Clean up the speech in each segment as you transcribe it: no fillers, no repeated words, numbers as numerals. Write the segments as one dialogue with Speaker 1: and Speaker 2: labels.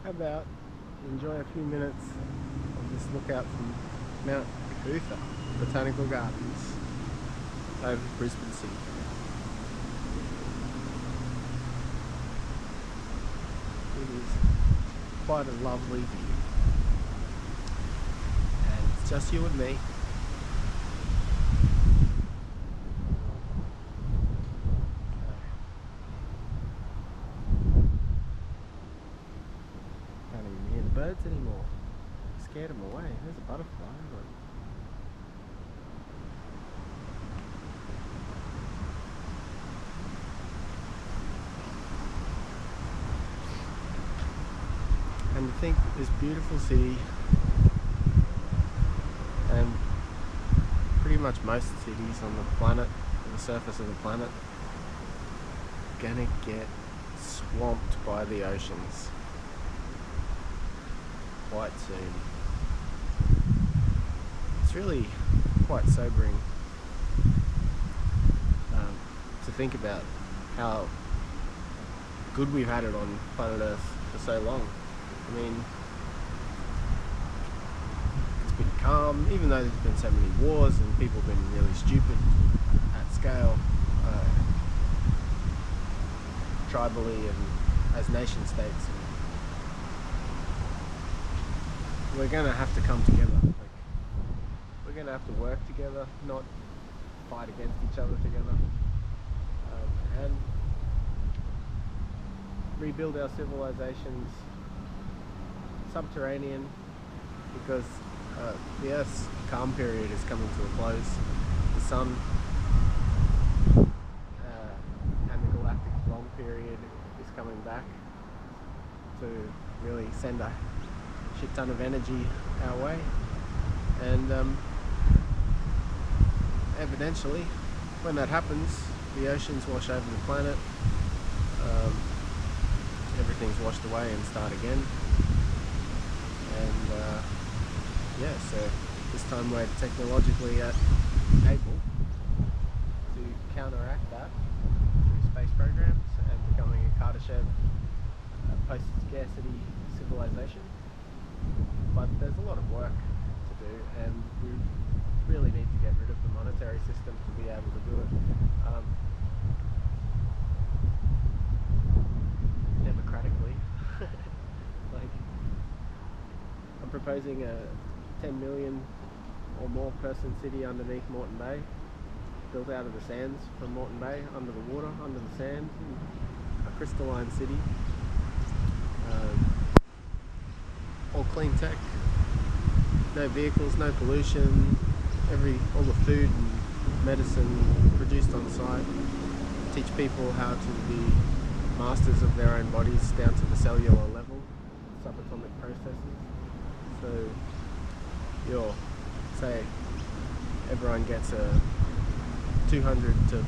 Speaker 1: How about you enjoy a few minutes of this lookout from Mount Cootha Botanical Gardens over Brisbane City. It is quite a lovely view, and it's just you and me. Can't even hear the birds anymore. Scared them away. There's a butterfly. And to think that this beautiful city, and pretty much most cities on the planet, on the surface of the planet, gonna get swamped by the oceans quite soon. It's really quite sobering to think about how good we've had it on planet Earth for so long. I mean, it's been calm, even though there's been so many wars and people have been really stupid at scale, tribally and as nation states. And we're going to have to come together. We're going to have to work together, not fight against each other together, and rebuild our civilizations subterranean, because the Earth's calm period is coming to a close. The sun and the galactic long period is coming back to really send a shit ton of energy our way, and evidently when that happens, the oceans wash over the planet, everything's washed away and start again. And yeah, so this time we're technologically able to counteract that through space programs and becoming a Kardashev post-scarcity civilization. But there's a lot of work to do, and we really need to get rid of the monetary system to be able to do it democratically. Like, I'm proposing a 10 million or more person city underneath Moreton Bay, built out of the sands from Moreton Bay, under the water, under the sand, a crystalline city, all clean tech, no vehicles, no pollution, all the food and medicine produced on site, teach people how to be masters of their own bodies down to the cellular level, subatomic processes. So say everyone gets a 200 to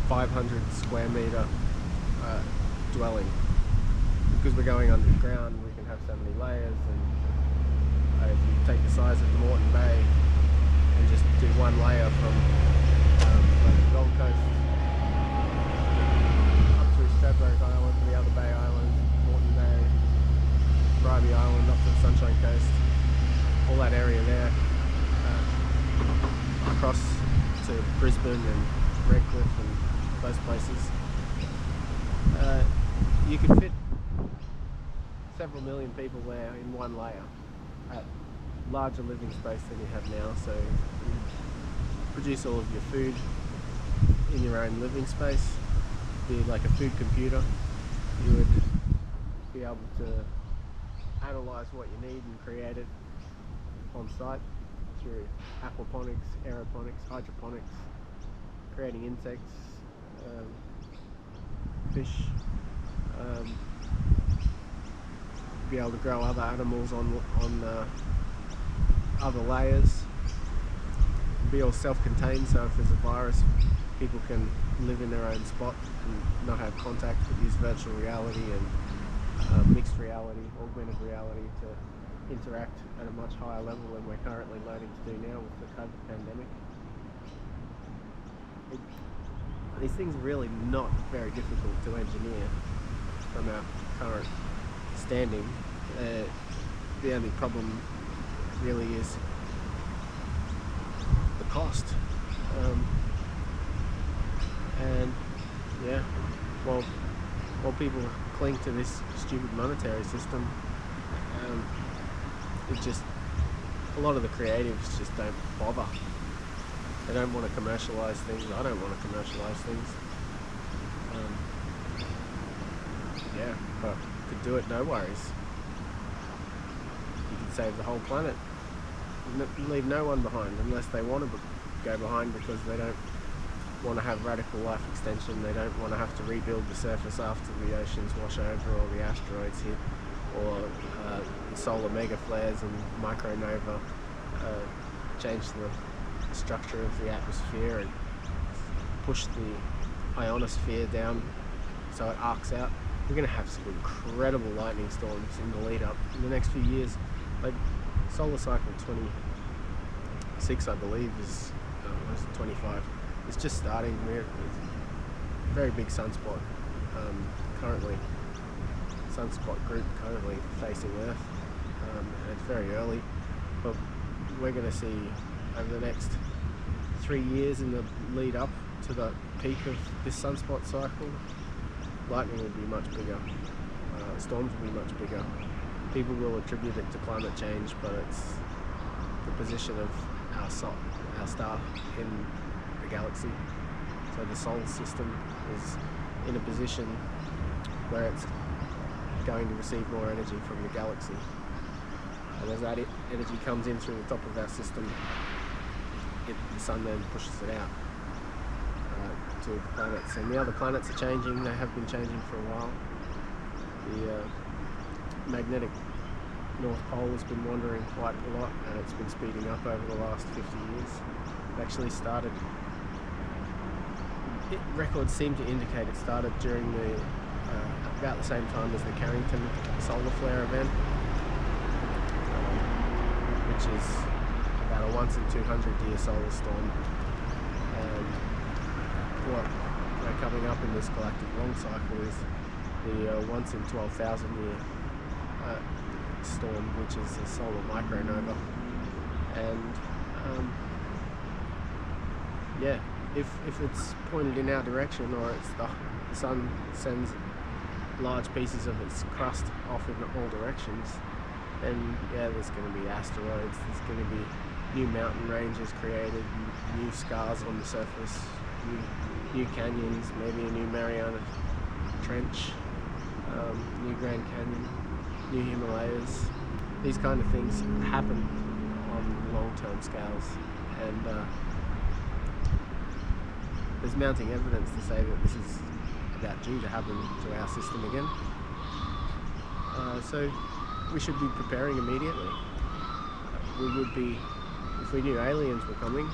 Speaker 1: 500 square meter dwelling. Because we're going underground, we can have so many layers, and if you take the size of Moreton Bay and just do one layer from like the Gold Coast up through Stradbroke Island to the other Bay Islands, Moreton Bay, Robbie Island up to the Sunshine Coast, all that area there, across to Brisbane and Redcliffe and those places, you could fit several million people there in one layer at larger living space than you have now. So you produce all of your food in your own living space, be like a food computer. You would be able to analyze what you need and create it on site through aquaponics, aeroponics, hydroponics, creating insects, fish, be able to grow other animals on other layers, be all self-contained, so if there's a virus, people can live in their own spot and not have contact, but use virtual reality and mixed reality, augmented reality to interact at a much higher level than we're currently learning to do now with the COVID pandemic. These things are really not very difficult to engineer from our current standing, The only problem really is the cost. And yeah, while people cling to this stupid monetary system, it's just a lot of the creatives just don't bother. They don't want to commercialise things. I don't want to commercialise things. Yeah, but could do it, no worries. You could save the whole planet. Leave no one behind, unless they want to go behind because they don't want to have radical life extension. They don't want to have to rebuild the surface after the oceans wash over or the asteroids hit, or the solar mega flares and micronova change the structure of the atmosphere and push the ionosphere down so it arcs out. We're going to have some incredible lightning storms in the lead up in the next few years. Like solar cycle 26, I believe, is 25. It's just starting. It's a very big sunspot currently. Sunspot group currently facing Earth, and it's very early. But we're going to see over the next 3 years in the lead up to the peak of this sunspot cycle, lightning will be much bigger. Storms will be much bigger. People will attribute it to climate change, but it's the position of our star in the galaxy. So the solar system is in a position where it's going to receive more energy from the galaxy. And as that energy comes in through the top of our system, the sun then pushes it out to the planets. And the other planets are changing. They have been changing for a while. The magnetic North Pole has been wandering quite a lot, and it's been speeding up over the last 50 years. It actually started, records seem to indicate it started during about the same time as the Carrington solar flare event, which is about a 1 in 200 year solar storm. And what we're coming up in this galactic long cycle is the 1 in 12,000 year storm, which is a solar micronova. And yeah, if it's pointed in our direction, or it's the sun sends large pieces of its crust off in all directions, then yeah, there's going to be asteroids, there's going to be new mountain ranges created, new scars on the surface, new canyons, maybe a new Mariana Trench, new Grand Canyon, new Himalayas. These kind of things happen on long-term scales, and there's mounting evidence to say that this is about due to happen to our system again. So we should be preparing immediately. We would be, if we knew aliens were coming,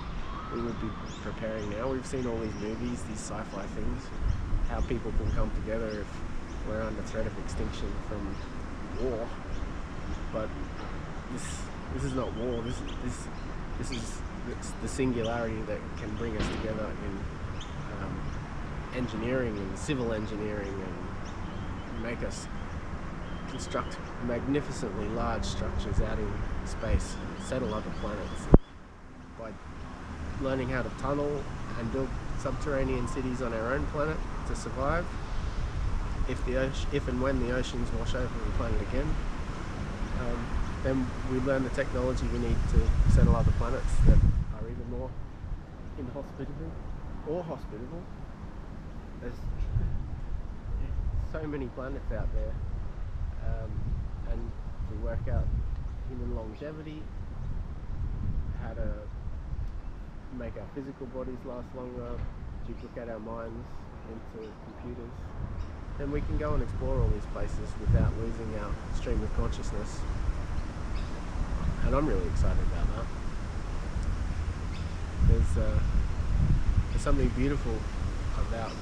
Speaker 1: we would be preparing now. We've seen all these movies, these sci-fi things, how people can come together if we're under threat of extinction from war. But this is not war. This is the singularity that can bring us together in engineering and civil engineering, and make us construct magnificently large structures out in space, settle other planets. By learning how to tunnel and build subterranean cities on our own planet to survive, if and when the oceans wash over the planet again, then we learn the technology we need to settle other planets that are even more inhospitable or hospitable. There's so many planets out there, and we work out human longevity, how to make our physical bodies last longer, duplicate our minds into computers, then we can go and explore all these places without losing our stream of consciousness. And I'm really excited about that. There's something beautiful about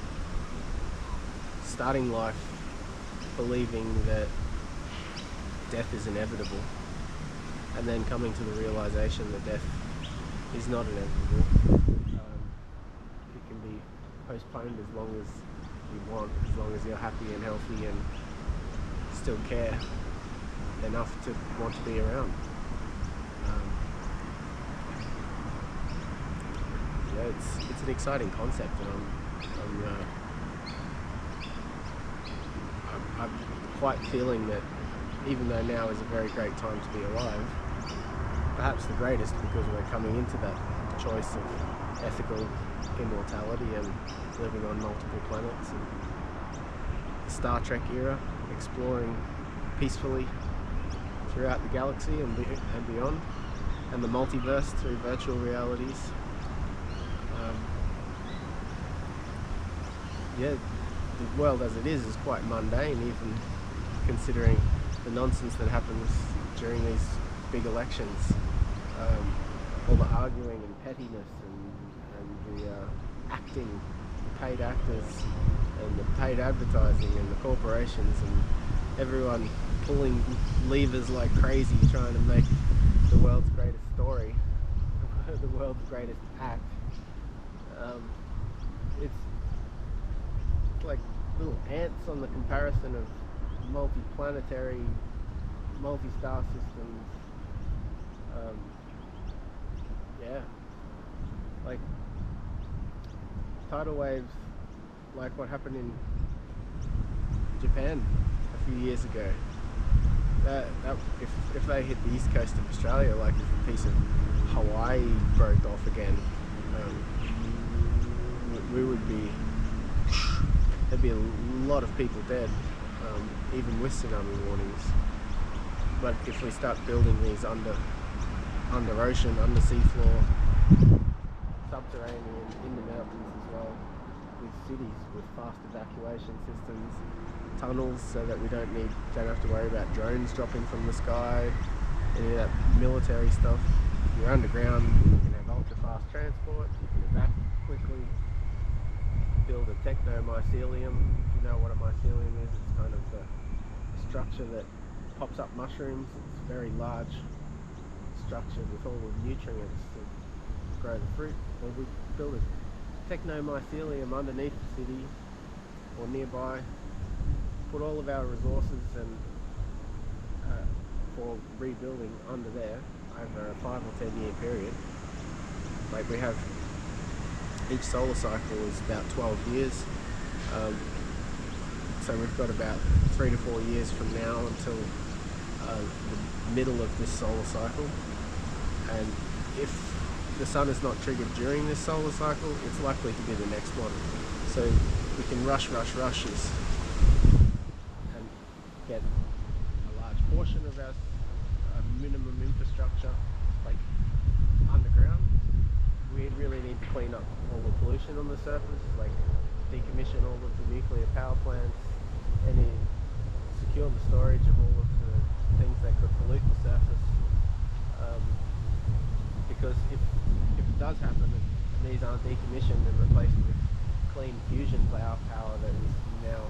Speaker 1: starting life believing that death is inevitable, and then coming to the realization that death is not inevitable. It can be postponed as long as you want, as long as you're happy and healthy and still care. enough to want to be around. It's an exciting concept, and I'm quite feeling that even though now is a very great time to be alive, perhaps the greatest, because we're coming into that choice of ethical immortality and living on multiple planets, and the Star Trek era, exploring peacefully throughout the galaxy and beyond, and the multiverse through virtual realities. The world as it is quite mundane, even considering the nonsense that happens during these big elections. All the arguing and pettiness and the acting, the paid actors and the paid advertising and the corporations and everyone pulling levers like crazy trying to make the world's greatest story, the world's greatest act. It's like little ants on the comparison of multi-planetary, multi-star systems. Like tidal waves, like what happened in Japan a few years ago. That if they hit the east coast of Australia, like if a piece of Hawaii broke off again, we would be, there'd be a lot of people dead, even with tsunami warnings. But if we start building these under ocean, under seafloor, subterranean, in the mountains as well, with cities with fast evacuation systems, tunnels so that we don't have to worry about drones dropping from the sky, any of that military stuff. If you're underground, you can have ultra fast transport, you can evacuate quickly, build a techno-mycelium. If you know what a mycelium is, it's kind of a structure that pops up mushrooms. It's a very large structure with all the nutrients to grow the fruit. Well, we build a techno-mycelium underneath the city or nearby, put all of our resources and for rebuilding under there over a 5 or 10 year period. Like we have, each solar cycle is about 12 years, so we've got about 3 to 4 years from now until the middle of this solar cycle, and if the sun is not triggered during this solar cycle, it's likely to be the next one. So we can rush this and get a large portion of our minimum infrastructure like underground. We really need to clean up all the pollution on the surface, like decommission all of the nuclear power plants, and secure the storage of all of the things that could pollute the surface. Because if it does happen and these aren't decommissioned and replaced with clean fusion power that is now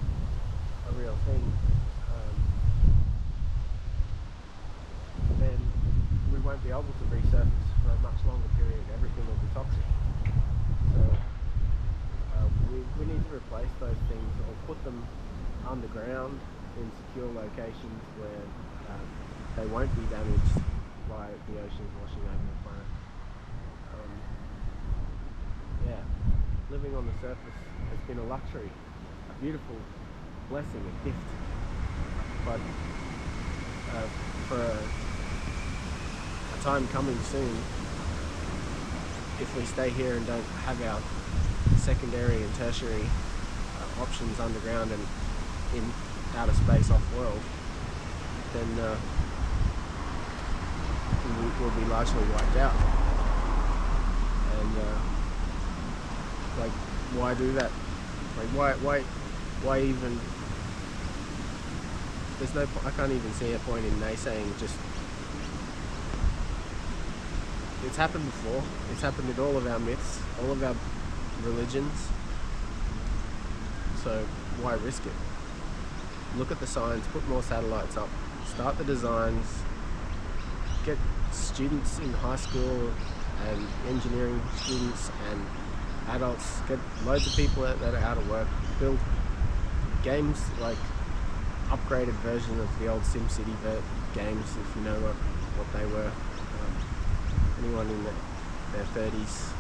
Speaker 1: a real thing, then we won't be able to resurface for a much longer period. Everything will be toxic. So we need to replace those things or put them underground in secure locations where they won't be damaged by the oceans washing over the planet. Living on the surface has been a luxury, a beautiful blessing, a gift. But for a time coming soon, if we stay here and don't have our secondary and tertiary options underground and in outer space off-world, then we'll be largely wiped out. And like, why do that? Like, why even? There's no. I can't even see a point in naysaying. Just, it's happened before. It's happened in all of our myths, all of our religions. So why risk it? Look at the science. Put more satellites up. Start the designs. Get students in high school and engineering students and adults, get loads of people that are out of work, build games like upgraded version of the old SimCity games, if you know what they were. Anyone in their 30s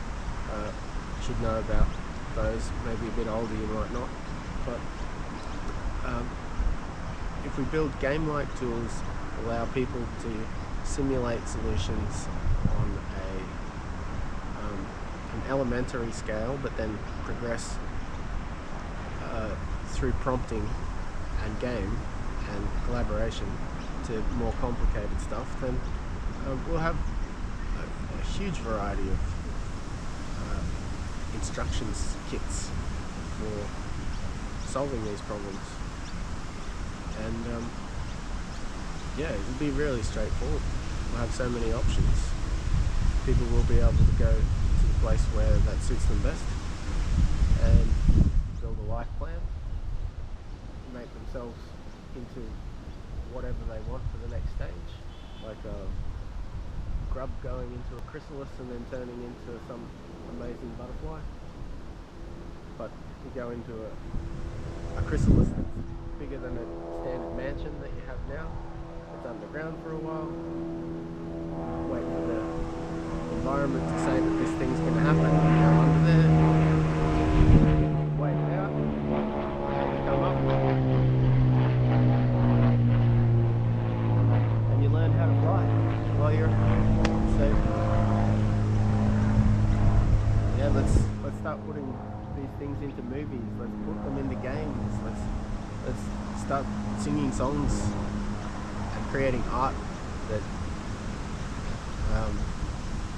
Speaker 1: should know about those. Maybe a bit older you might not. But if we build game-like tools, allow people to simulate solutions on an elementary scale, but then progress through prompting and game and collaboration to more complicated stuff, then we'll have a huge variety of instructions kits for solving these problems. And yeah, it'll be really straightforward. We'll have so many options. People will be able to go to the place where that suits them best and build a life plan, make themselves into whatever they want for the next stage, like a grub going into a chrysalis and then turning into some amazing butterfly. But you go into a chrysalis that's bigger than a standard mansion that you have now. It's underground for a while. Wait for the environment to say that this thing's going to happen. You go under there. Wait it out. You come up. And you learn how to fly while you're safe. Yeah, let's start putting these things into movies. Let's put them into games. Let's start singing songs and creating art that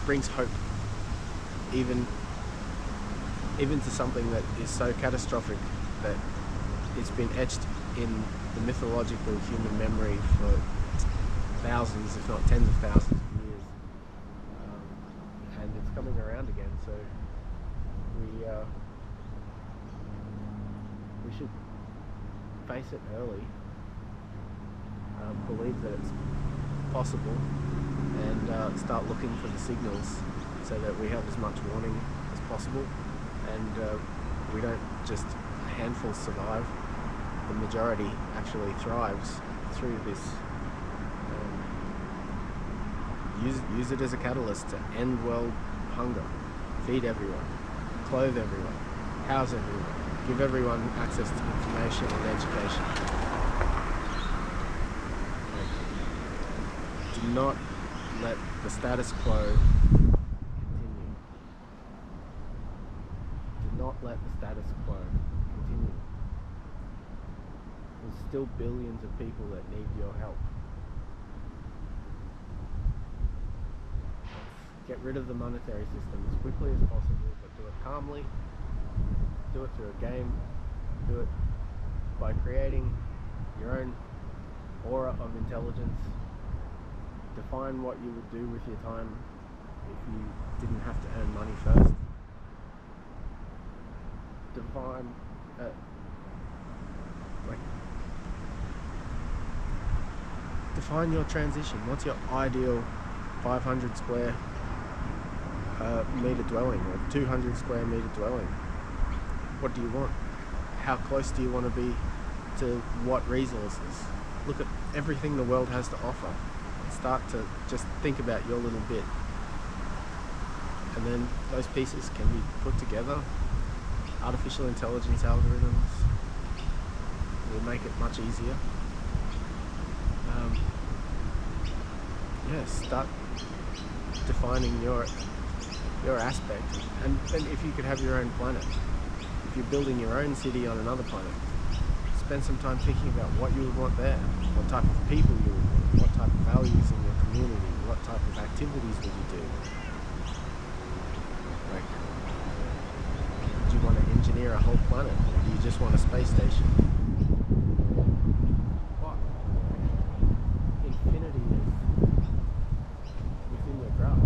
Speaker 1: brings hope, even to something that is so catastrophic that it's been etched in the mythological human memory for thousands, if not tens of thousands of years, and it's coming around again. So we should face it early, believe that it's possible, and start looking for the signals so that we have as much warning as possible, and we don't just a handful survive. The majority actually thrives through this. Use it as a catalyst to end world hunger, feed everyone, clothe everyone, house everyone, give everyone access to information and education. Do not let the status quo continue. Do not let the status quo continue. There's still billions of people that need your help. Get rid of the monetary system as quickly as possible, but do it calmly, do it through a game, do it by creating your own aura of intelligence. Define what you would do with your time if you didn't have to earn money first. Define your transition. What's your ideal 500 square meter dwelling, or 200 square meter dwelling? What do you want? How close do you want to be to what resources? Look at everything the world has to offer. Start to just think about your little bit, and then those pieces can be put together. Artificial intelligence algorithms will make it much easier. Start defining your aspect, and then if you could have your own planet, if you're building your own city on another planet, spend some time thinking about what you would want there, what type of people you would want, what type of values in your community, what type of activities would you do. Like, do you want to engineer a whole planet, or do you just want a space station? What infinity is within your grasp,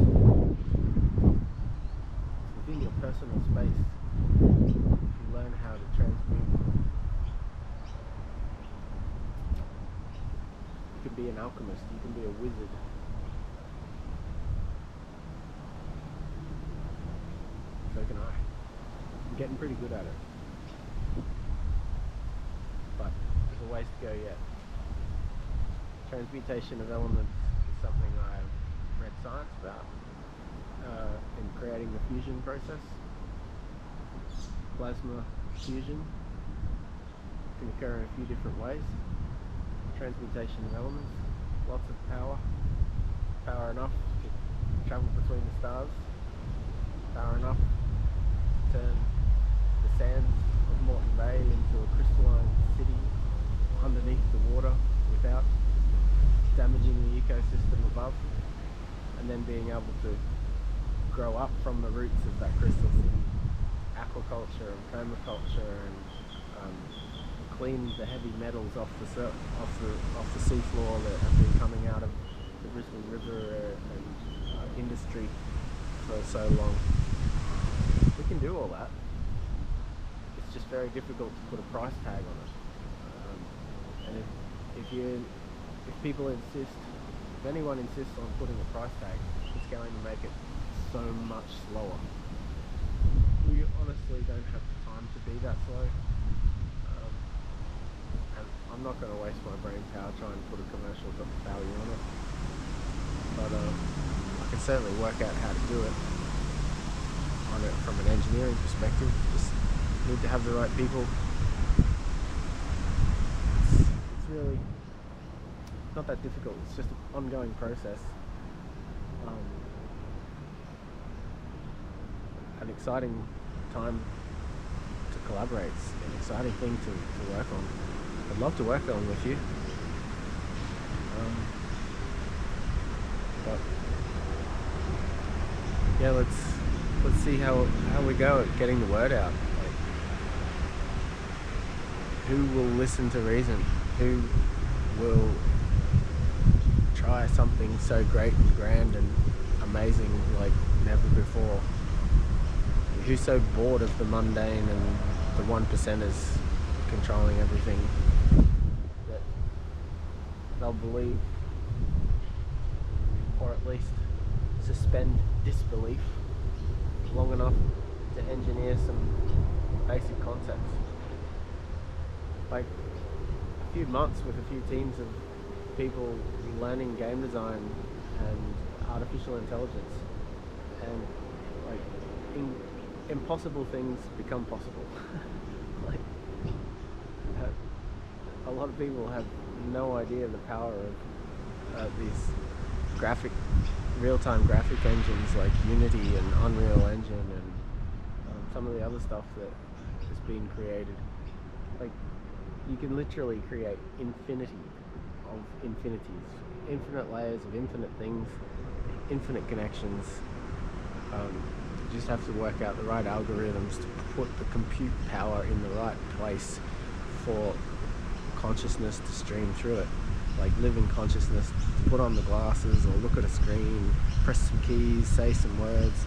Speaker 1: within your personal space. If you learn how to transmute, you can be an alchemist, you can be a wizard. So can I. I'm getting pretty good at it. But there's a ways to go yet. Transmutation of elements is something I've read science about in creating the fusion process. Plasma fusion can occur in a few different ways. Transmutation of elements, lots of power enough to travel between the stars, power enough to turn the sands of Moreton Bay into a crystalline city underneath the water without damaging the ecosystem above, and then being able to grow up from the roots of that crystal city aquaculture and permaculture and clean the heavy metals off the seafloor that have been coming out of the Brisbane River and industry for so long. We can do all that. It's just very difficult to put a price tag on it. And if people insist, if anyone insists on putting a price tag, it's going to make it so much slower. We honestly don't have the time to be that slow. And I'm not going to waste my brain power trying to put a commercial value on it. But I can certainly work out how to do it on it from an engineering perspective. Just need to have the right people. It's really not that difficult. It's just an ongoing process. An exciting time to collaborate. It's an exciting thing to work on. I'd love to work on with you. But yeah, let's see how we go at getting the word out. Like, who will listen to reason? Who will try something so great and grand and amazing like never before? Who's so bored of the mundane and the 1%ers controlling everything that they'll believe, or at least suspend disbelief long enough to engineer some basic concepts. Like a few months with a few teams of people learning game design and artificial intelligence, and like impossible things become possible. Like, a lot of people have no idea the power of these real-time graphic engines like Unity and Unreal Engine and some of the other stuff that has been created. Like, you can literally create infinity of infinities, infinite layers of infinite things, infinite connections. You just have to work out the right algorithms to put the compute power in the right place for consciousness to stream through it. Like living consciousness to put on the glasses or look at a screen, press some keys, say some words,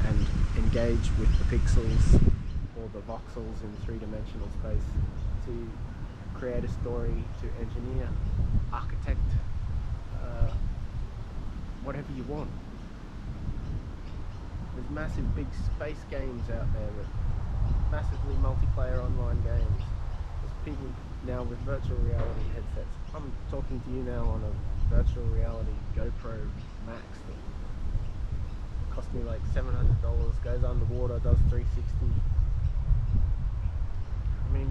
Speaker 1: and engage with the pixels or the voxels in three-dimensional space to create a story, to engineer, architect, whatever you want. There's massive big space games out there, with massively multiplayer online games. There's people now with virtual reality headsets. I'm talking to you now on a virtual reality GoPro Max that cost me like $700, goes underwater, does 360. I mean,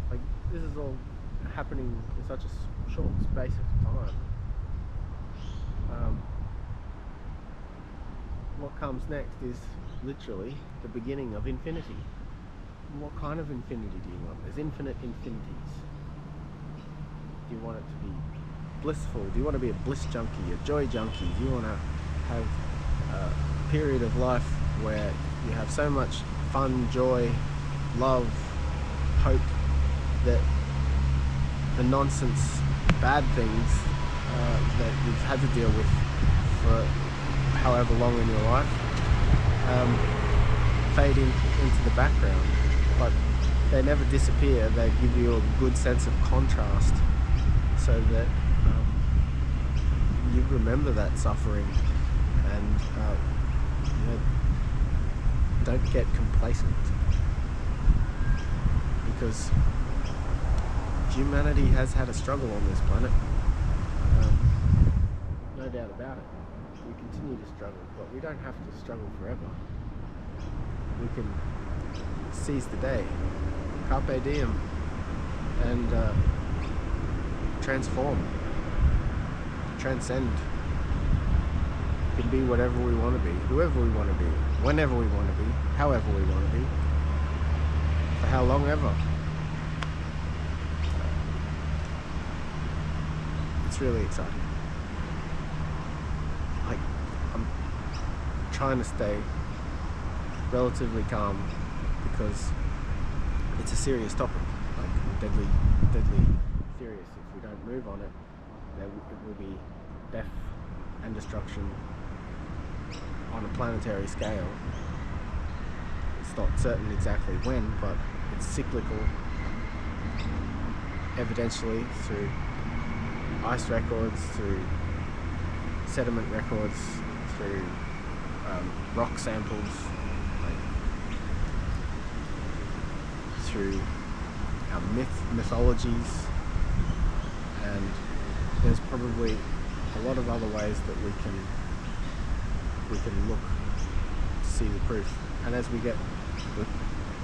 Speaker 1: like, this is all happening in such a short space of time. What comes next is literally the beginning of infinity. And what kind of infinity do you want? There's infinite infinities. Do you want it to be blissful? Do you want to be a bliss junkie, a joy junkie? Do you want to have a period of life where you have so much fun, joy, love, hope that the nonsense, bad things that you've had to deal with for however long in your life fade into the background, but they never disappear. They give you a good sense of contrast so that you remember that suffering and don't get complacent, because humanity has had a struggle on this planet about it. We continue to struggle, but we don't have to struggle forever. We can seize the day, carpe diem, and transform, transcend. We can be whatever we want to be, whoever we want to be, whenever we want to be, however we want to be, for how long ever. It's really exciting. Like, I'm trying to stay relatively calm because it's a serious topic, like deadly serious. If we don't move on it, it will be death and destruction on a planetary scale. It's not certain exactly when, but it's cyclical, evidentially through ice records, through sediment records, through rock samples, through our mythologies, and there's probably a lot of other ways that we can look to see the proof. And as we get with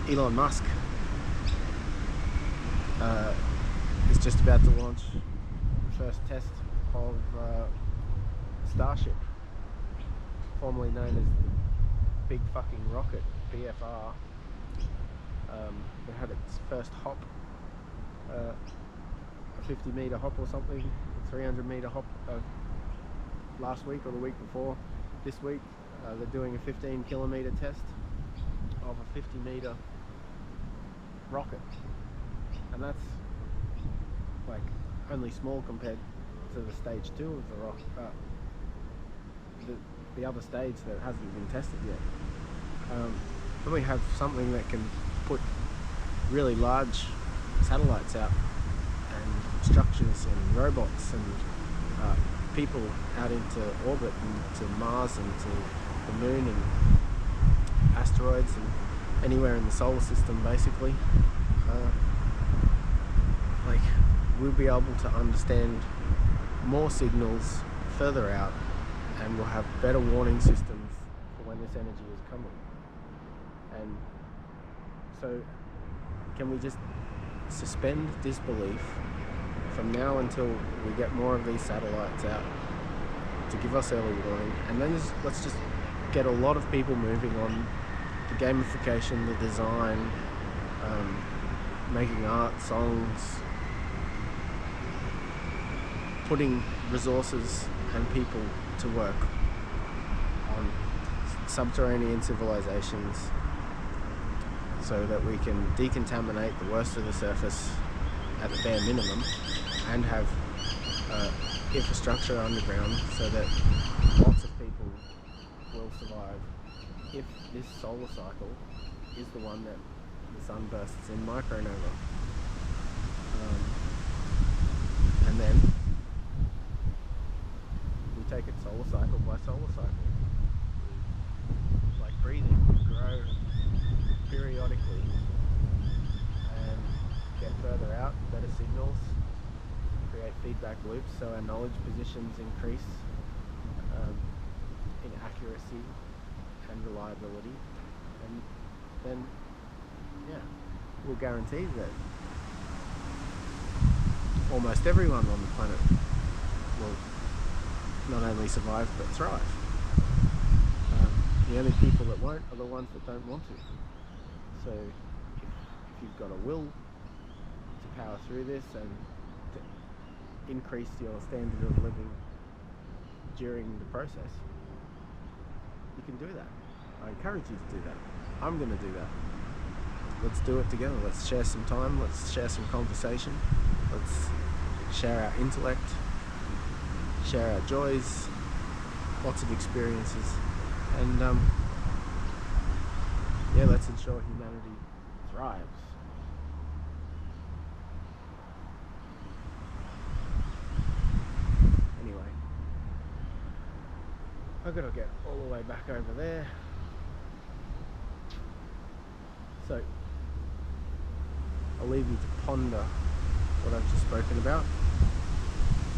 Speaker 1: Elon Musk is just about to launch the first test of Starship, formerly known as the Big Fucking Rocket, BFR. It had its first hop, a 50-meter hop or something, a 300-meter hop last week or the week before. This week they're doing a 15-kilometer test of a 50-meter rocket, and that's like only small compared to the stage 2 of the rocket, the other stage that hasn't been tested yet. Then we have something that can put really large satellites out, and structures and robots and people out into orbit and to Mars and to the moon and asteroids and anywhere in the solar system, basically. Like, we'll be able to understand more signals further out, and we'll have better warning systems for when this energy is coming. And so can we just suspend disbelief from now until we get more of these satellites out to give us early warning, and then let's just get a lot of people moving on the gamification, the design, making art, songs, putting resources and people to work on subterranean civilizations so that we can decontaminate the worst of the surface at the bare minimum and have infrastructure underground so that lots of people will survive if this solar cycle is the one that the sun bursts in micronova. And then we take it solar cycle by solar cycle. Like breathing, we grow periodically and get further out, better signals, create feedback loops so our knowledge positions increase in accuracy and reliability, and then we'll guarantee that almost everyone on the planet will not only survive but thrive. The only people that won't are the ones that don't want to. So if you've got a will to power through this and to increase your standard of living during the process, you can do that. I encourage you to do that. I'm going to do that. Let's do it together. Let's share some time. Let's share some conversation. Let's share our intellect, share our joys, lots of experiences, and let's ensure humanity thrives. Anyway, I've got to get all the way back over there. So I'll leave you to ponder what I've just spoken about.